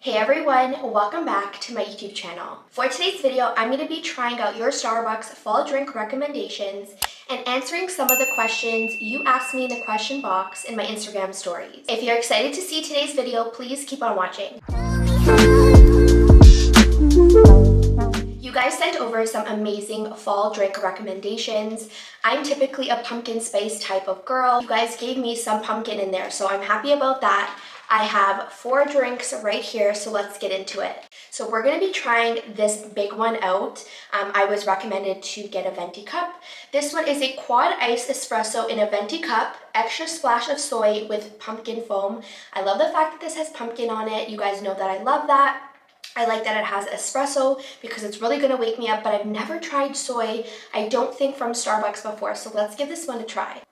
Hey everyone, welcome back to my YouTube channel. For today's video, I'm going to be trying out your Starbucks fall drink recommendations and answering some of the questions you asked me in the question box in my Instagram stories. If you're excited to see today's video, please keep on watching. You guys sent over some amazing fall drink recommendations. I'm typically a pumpkin spice type of girl. You guys gave me some pumpkin in there, so I'm happy about that. I have 4 drinks right here, so let's get into it. So we're going to be trying this big one out. I was recommended to get a venti cup. This one is a quad iced espresso in a venti cup, extra splash of soy with pumpkin foam. I love the fact that this has pumpkin on it. You guys know that I love that. I like that it has espresso because it's really going to wake me up, but I've never tried soy, I don't think, from Starbucks before, so let's give this one a try.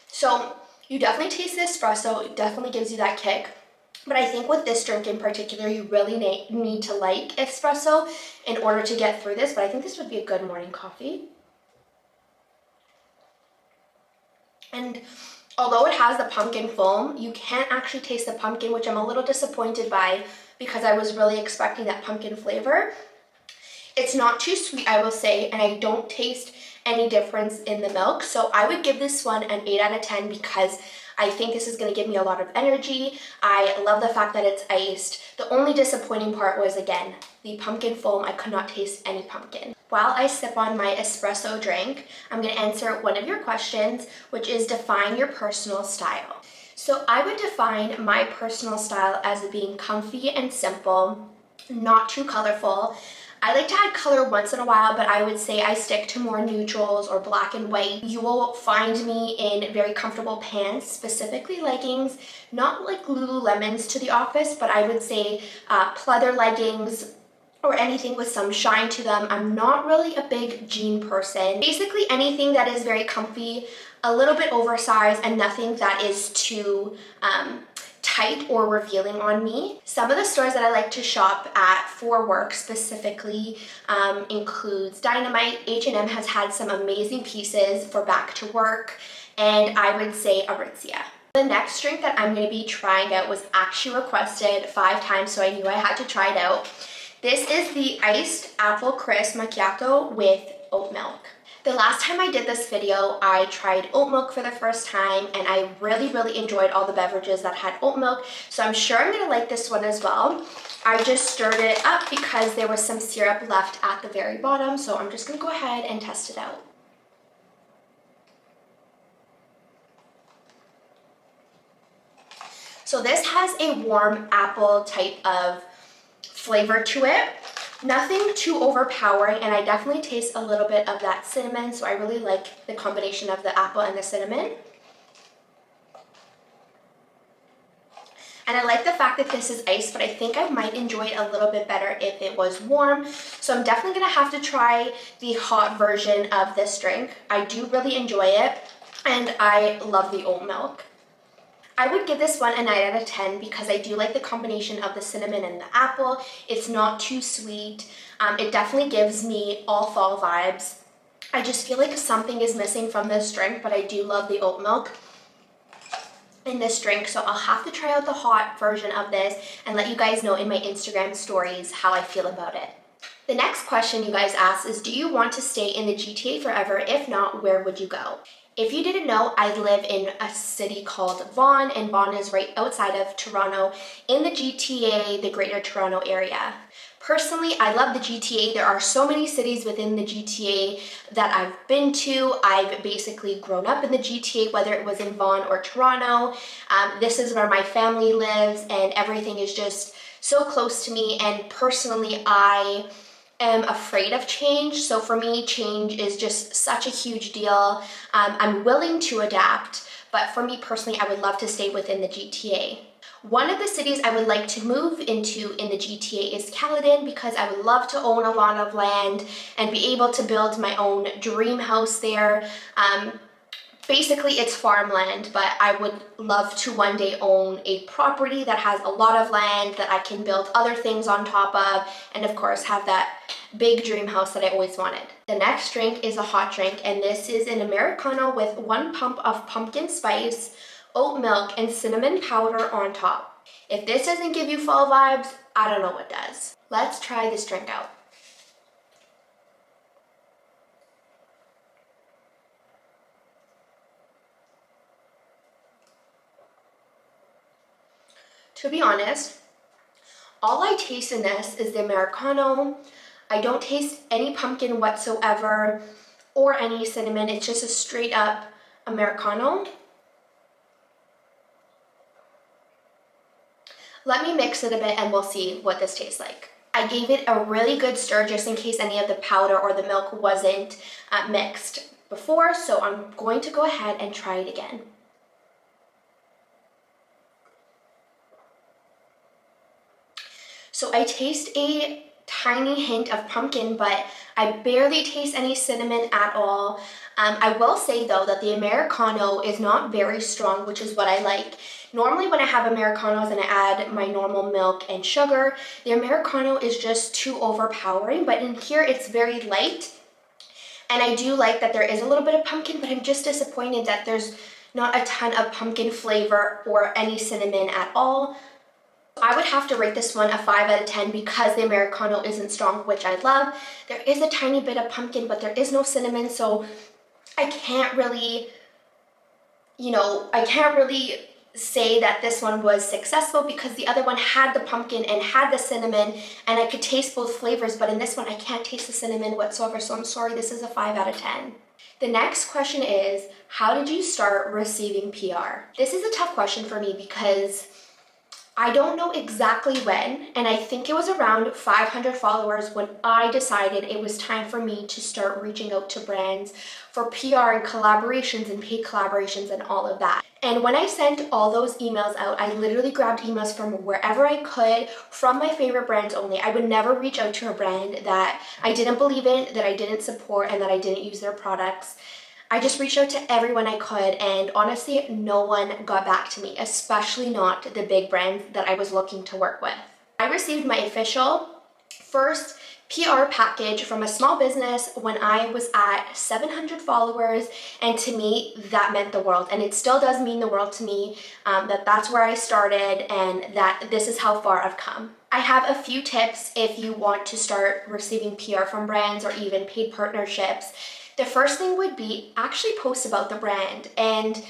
So you definitely taste the espresso, it definitely gives you that kick. But I think with this drink in particular, you really need to like espresso in order to get through this. But I think this would be a good morning coffee. And although it has the pumpkin foam, you can't actually taste the pumpkin, which I'm a little disappointed by because I was really expecting that pumpkin flavor. It's not too sweet, I will say, and I don't taste any difference in the milk. So I would give this one an 8 out of 10 because I think this is going to give me a lot of energy. I love the fact that it's iced. The only disappointing part was, again, the pumpkin foam. I could not taste any pumpkin. While I sip on my espresso drink, I'm going to answer one of your questions, which is define your personal style. So I would define my personal style as being comfy and simple, not too colorful. I like to add color once in a while, but I would say I stick to more neutrals or black and white. You will find me in very comfortable pants, specifically leggings, not like Lululemons to the office, but I would say pleather leggings or anything with some shine to them. I'm not really a big jean person. Basically anything that is very comfy, a little bit oversized, and nothing that is too tight or revealing on me. Some of the stores that I like to shop at for work specifically includes Dynamite. H&M has had some amazing pieces for back to work, and I would say Aritzia. The next drink that I'm going to be trying out was actually requested 5 times, so I knew I had to try it out. This is the iced apple crisp macchiato with oat milk. The last time I did this video, I tried oat milk for the first time, and I really enjoyed all the beverages that had oat milk, so I'm sure I'm going to like this one as well. I just stirred it up because there was some syrup left at the very bottom, so I'm just going to go ahead and test it out. So this has a warm apple type of flavor to it. Nothing too overpowering, and I definitely taste a little bit of that cinnamon, so I really like the combination of the apple and the cinnamon. And I like the fact that this is iced, but I think I might enjoy it a little bit better if it was warm. So I'm definitely going to have to try the hot version of this drink. I do really enjoy it, and I love the oat milk. I would give this one a 9 out of 10 because I do like the combination of the cinnamon and the apple. It's not too sweet. It definitely gives me all fall vibes. I just feel like something is missing from this drink, but I do love the oat milk in this drink, so I'll have to try out the hot version of this and let you guys know in my Instagram stories how I feel about it. The next question you guys asked is, do you want to stay in the GTA forever? If not, where would you go? If you didn't know, I live in a city called Vaughan, and Vaughan is right outside of Toronto in the GTA, the Greater Toronto Area. Personally, I love the GTA. There are so many cities within the GTA that I've been to. I've basically grown up in the GTA, whether it was in Vaughan or Toronto. This is where my family lives, and everything is just so close to me, and personally, I am afraid of change. So for me, change is just such a huge deal. I'm willing to adapt, but for me personally, I would love to stay within the GTA. One of the cities I would like to move into in the GTA is Caledon because I would love to own a lot of land and be able to build my own dream house there. Basically, it's farmland, but I would love to one day own a property that has a lot of land that I can build other things on top of, and of course have that big dream house that I always wanted. The next drink is a hot drink, and this is an Americano with 1 pump of pumpkin spice, oat milk, and cinnamon powder on top. If this doesn't give you fall vibes, I don't know what does. Let's try this drink out. To be honest, all I taste in this is the Americano. I don't taste any pumpkin whatsoever or any cinnamon. It's just a straight up Americano. Let me mix it a bit and we'll see what this tastes like. I gave it a really good stir just in case any of the powder or the milk wasn't mixed before, so I'm going to go ahead and try it again. So I taste a tiny hint of pumpkin, but I barely taste any cinnamon at all. I will say though that the Americano is not very strong, which is what I like. Normally when I have Americanos and I add my normal milk and sugar, the Americano is just too overpowering, but in here it's very light. And I do like that there is a little bit of pumpkin, but I'm just disappointed that there's not a ton of pumpkin flavor or any cinnamon at all. I would have to rate this one a 5 out of 10 because the Americano isn't strong, which I love. There is a tiny bit of pumpkin, but there is no cinnamon, so I can't really, say that this one was successful because the other one had the pumpkin and had the cinnamon, and I could taste both flavors, but in this one I can't taste the cinnamon whatsoever, so I'm sorry, this is a 5 out of 10. The next question is, how did you start receiving PR? This is a tough question for me because I don't know exactly when, and I think it was around 500 followers when I decided it was time for me to start reaching out to brands for PR and collaborations and paid collaborations and all of that. And when I sent all those emails out, I literally grabbed emails from wherever I could, from my favorite brands only. I would never reach out to a brand that I didn't believe in, that I didn't support, and that I didn't use their products. I just reached out to everyone I could, and honestly, no one got back to me, especially not the big brands that I was looking to work with. I received my official first PR package from a small business when I was at 700 followers, and to me, that meant the world, and it still does mean the world to me, that's where I started and that this is how far I've come. I have a few tips if you want to start receiving PR from brands or even paid partnerships. The first thing would be actually post about the brand and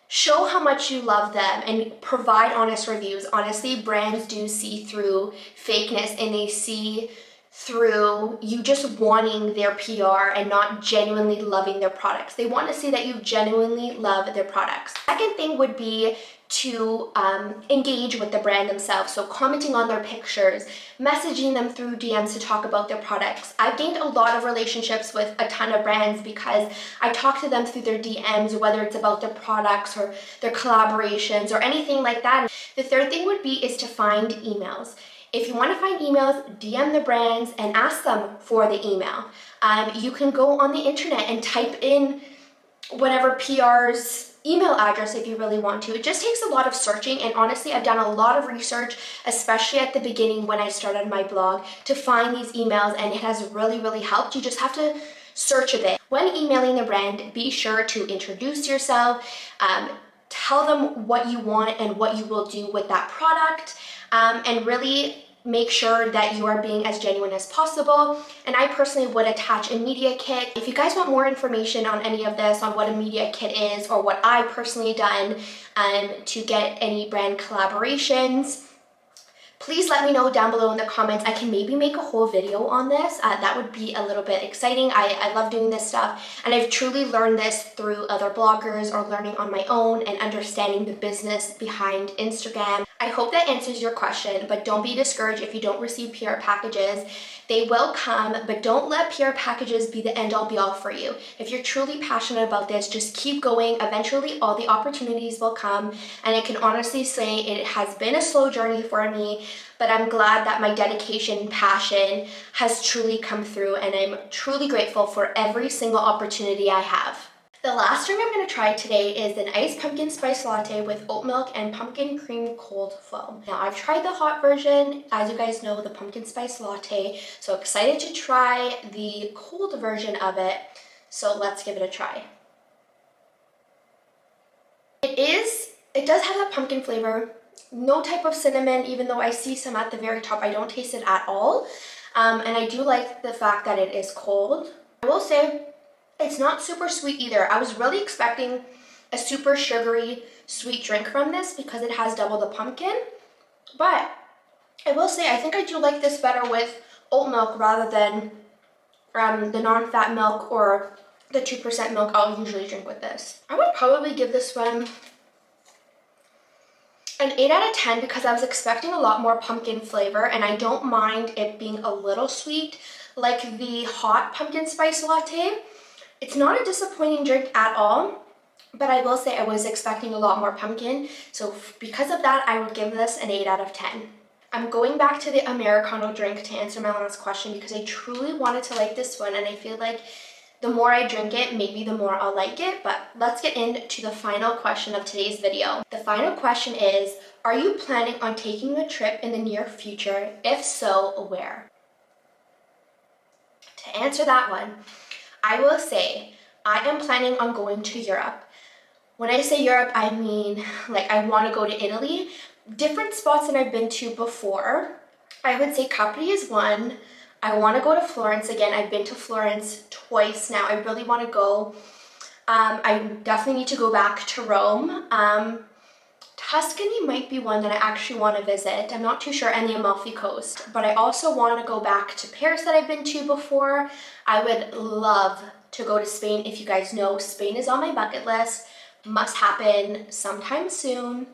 show how much you love them and provide honest reviews. Honestly, brands do see through fakeness and they see through you just wanting their PR and not genuinely loving their products. They want to see that you genuinely love their products. Second thing would be to engage with the brand themselves. So commenting on their pictures, messaging them through DMs to talk about their products. I've gained a lot of relationships with a ton of brands because I talk to them through their DMs, whether it's about their products or their collaborations or anything like that. The third thing would be is to find emails. If you want to find emails, DM the brands and ask them for the email. You can go on the internet and type in whatever PR's email address if you really want to. It just takes a lot of searching, and honestly, I've done a lot of research, especially at the beginning when I started my blog, to find these emails, and it has really, really helped. You just have to search a bit. When emailing the brand, be sure to introduce yourself, tell them what you want and what you will do with that product, and really make sure that you are being as genuine as possible. And I personally would attach a media kit. If you guys want more information on any of this, on what a media kit is or what I personally done to get any brand collaborations, please let me know down below in the comments. I can maybe make a whole video on this. That would be a little bit exciting. I love doing this stuff, and I've truly learned this through other bloggers or learning on my own and understanding the business behind Instagram. I hope that answers your question, but don't be discouraged if you don't receive PR packages. They will come, but don't let PR packages be the end all be all for you. If you're truly passionate about this, just keep going. Eventually, all the opportunities will come, and I can honestly say it has been a slow journey for me, but I'm glad that my dedication and passion has truly come through, and I'm truly grateful for every single opportunity I have. The last drink I'm going to try today is an iced pumpkin spice latte with oat milk and pumpkin cream cold foam. Now, I've tried the hot version, as you guys know, the pumpkin spice latte, so excited to try the cold version of it, so let's give it a try. It is It does have that pumpkin flavor, no type of cinnamon, even though I see some at the very top. I don't taste it at all. And I do like the fact that it is cold. I will say it's not super sweet either. I was really expecting a super sugary sweet drink from this because it has double the pumpkin. But I will say I think I do like this better with oat milk rather than the non-fat milk or the 2% milk I'll usually drink with this. I would probably give this one an 8 out of 10 because I was expecting a lot more pumpkin flavor, and I don't mind it being a little sweet like the hot pumpkin spice latte. It's not a disappointing drink at all, but I will say I was expecting a lot more pumpkin. So because of that, I would give this an 8 out of 10. I'm going back to the Americano drink to answer my last question because I truly wanted to like this one, and I feel like the more I drink it, maybe the more I'll like it. But let's get into the final question of today's video. The final question is, are you planning on taking a trip in the near future? If so, where? To answer that one, I will say I am planning on going to Europe. When I say Europe, I mean like I want to go to Italy. Different spots that I've been to before. I would say Capri is one. I want to go to Florence again. I've been to Florence twice now. I really want to go. I definitely need to go back to Rome. Tuscany might be one that I actually want to visit. I'm not too sure, and the Amalfi Coast. But I also want to go back to Paris that I've been to before. I would love to go to Spain. If you guys know, Spain is on my bucket list. Must happen sometime soon.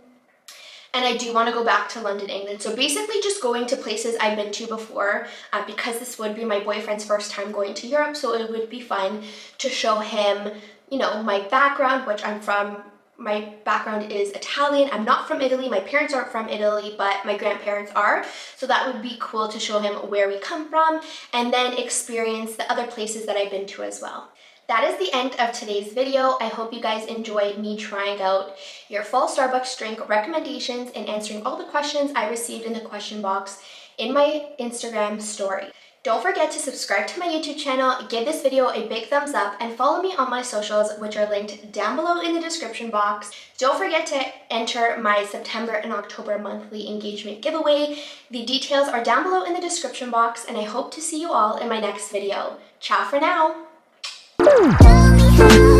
And I do want to go back to London, England. So basically just going to places I've been to before because this would be my boyfriend's first time going to Europe. So it would be fun to show him, you know, my background, which I'm from. My background is Italian. I'm not from Italy. My parents aren't from Italy, but my grandparents are. So that would be cool to show him where we come from and then experience the other places that I've been to as well. That is the end of today's video. I hope you guys enjoyed me trying out your fall Starbucks drink recommendations and answering all the questions I received in the question box in my Instagram story. Don't forget to subscribe to my YouTube channel, give this video a big thumbs up, and follow me on my socials, which are linked down below in the description box. Don't forget to enter my September and October monthly engagement giveaway. The details are down below in the description box, and I hope to see you all in my next video. Ciao for now! Tell me how